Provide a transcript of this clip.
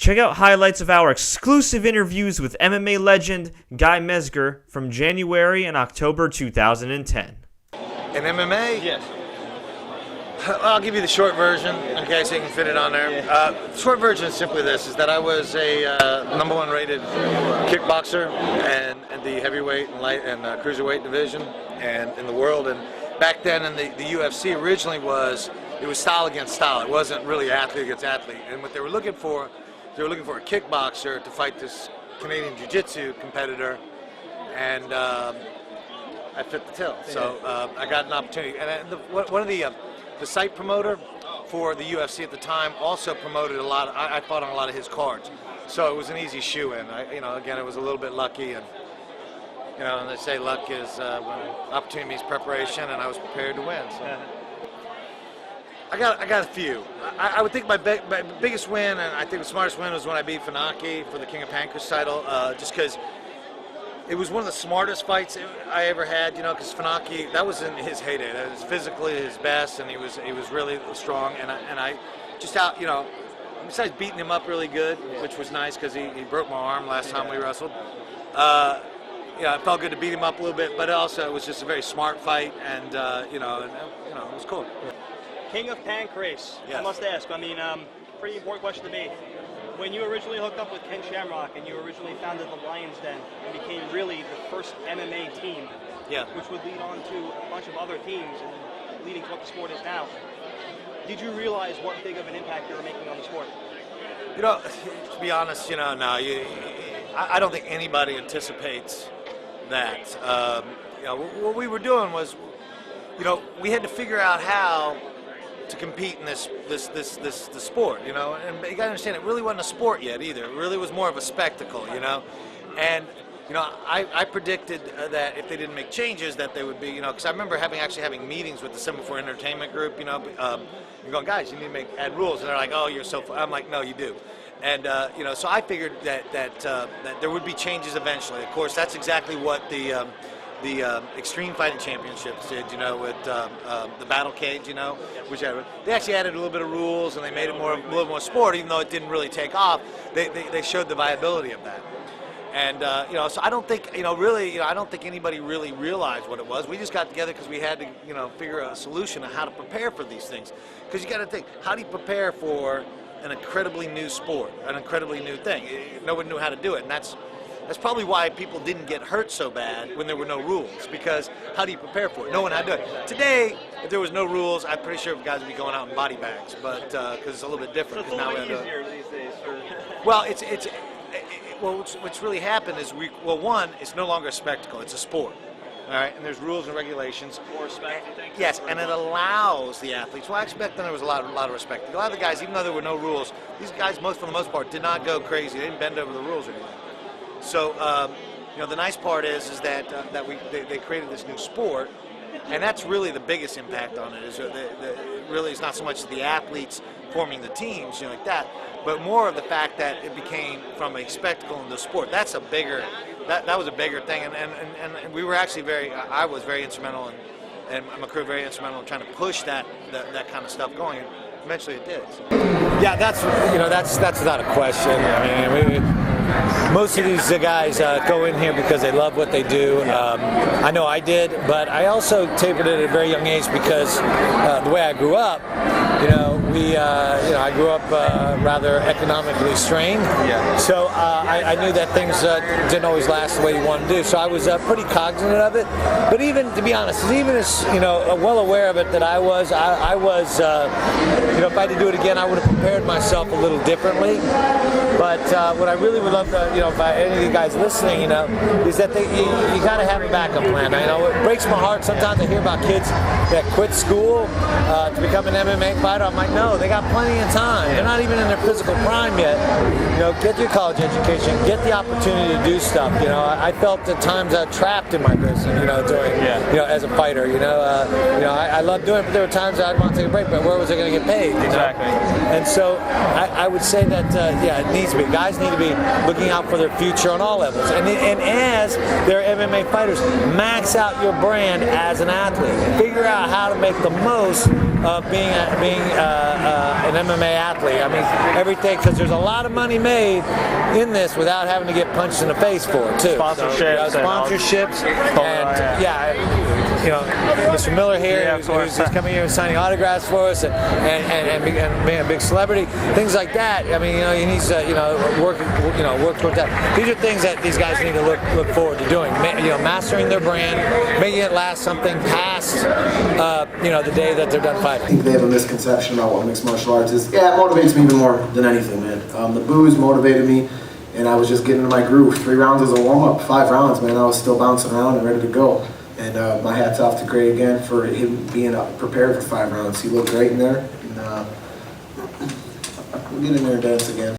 Check out highlights of our exclusive interviews with MMA legend Guy Mezger from January and October 2010. In MMA? Yes. I'll give you the short version, okay, so you can fit it on there. Yeah. Short version is simply this, is that I was a #1 rated kickboxer and the heavyweight and light and cruiserweight division and in the world. And back then in the UFC originally it was style against style. It wasn't really athlete against athlete. And what they were looking for a kickboxer to fight this Canadian Jiu-Jitsu competitor, and I fit the bill. So I got an opportunity. And one of the site promoter for the UFC at the time also promoted a lot. I fought on a lot of his cards, so it was an easy shoe-in. Again, it was a little bit lucky, and and they say luck is when opportunity meets preparation, and I was prepared to win. So. I got a few. I would think my biggest win, and I think the smartest win, was when I beat Funaki for the King of Pancrase title, just because it was one of the smartest fights I ever had, because Funaki, that was in his heyday. That was physically his best, and he was really strong. And I just out, besides beating him up really good, which was nice because he broke my arm last time we wrestled. It felt good to beat him up a little bit, but also it was just a very smart fight, and it was cool. King of Pancrase. Yes. I must ask. Pretty important question to me. When you originally hooked up with Ken Shamrock and you originally founded the Lions Den and became really the first MMA team, which would lead on to a bunch of other teams and leading to what the sport is now, did you realize what big of an impact you were making on the sport? To be honest, no, I don't think anybody anticipates that. What we were doing was, we had to figure out how to compete in this sport, and you gotta understand, it really wasn't a sport yet either. It really was more of a spectacle, and I predicted that if they didn't make changes, that they would be, because I remember actually having meetings with the Semaphore Entertainment Group, you're going, guys, you need to add rules, and they're like, oh, you're so. I'm like, no, you do. And so I figured that there would be changes eventually. Of course, that's exactly what the Extreme Fighting Championships did, with the Battle Cage, which they actually added a little bit of rules and they made it a little more sport, even though it didn't really take off. They showed the viability of that. And so I don't think I don't think anybody really realized what it was. We just got together because we had to figure a solution on how to prepare for these things. Because you got to think, how do you prepare for an incredibly new sport, an incredibly new thing? No one knew how to do it, and that's probably why people didn't get hurt so bad when there were no rules, because how do you prepare for it? No one had to do it. Today, if there was no rules, I'm pretty sure guys would be going out in body bags, but because it's a little bit different. So it's a little bit easier these days. Well, what's really happened is one, it's no longer a spectacle; it's a sport. All right, and there's rules and regulations. More respect, you think? Yes, and it allows the athletes. Well, I expect that there was a lot of respect. A lot of the guys, even though there were no rules, these guys, for the most part, did not go crazy. They didn't bend over the rules or anything. So, the nice part is that they created this new sport, and that's really the biggest impact on it. Is really it's not so much the athletes forming the teams, like that, but more of the fact that it became from a spectacle into sport. That's a bigger. That was a bigger thing, and we were actually I was very instrumental, and my crew very instrumental in trying to push that kind of stuff going. And eventually, it did. So. Yeah, that's without a question. I mean, most of these guys go in here because they love what they do. I know I did, but I also tapered it at a very young age because the way I grew up, I grew up rather economically strained. Yeah. So I knew that things didn't always last the way you wanted to do. So I was pretty cognizant of it. But even, to be honest, even as well aware of it that I was, if I had to do it again, I would have prepared myself a little differently. But what I really would love to, by any of you guys listening, is that you got to have a backup plan. It breaks my heart sometimes to hear about kids that quit school to become an MMA fighter. I'm like, no, they got plenty of time. They're not even in their physical prime yet. Get your college education, get the opportunity to do stuff. I felt at times trapped in my business. As a fighter. I love doing it, but there were times I'd want to take a break, but where was I going to get paid? Exactly. And so I would say that it needs to be. Guys need to be looking out for their future on all levels. And as they're MMA fighters, max out your brand as an athlete. Figure out how to make the most of being an MMA athlete. I mean, everything, because there's a lot of money made in this without having to get punched in the face for it too. Sponsorships, and you know, Mr. Miller here, who's coming here and signing autographs for us, and being a big celebrity, things like that. I mean, you know, he needs to, work towards that. These are things that these guys need to look forward to doing. Mastering their brand, making it last something past, the day that they're done fighting. I think they have a misconception about what mixed martial arts is. Yeah, it motivates me even more than anything, man. The booze motivated me, and I was just getting into my groove. 3 rounds was a warm-up. 5 rounds, man, I was still bouncing around and ready to go. And my hat's off to Gray again for him being prepared for 5 rounds. He looked great in there. And we'll get in there and dance again.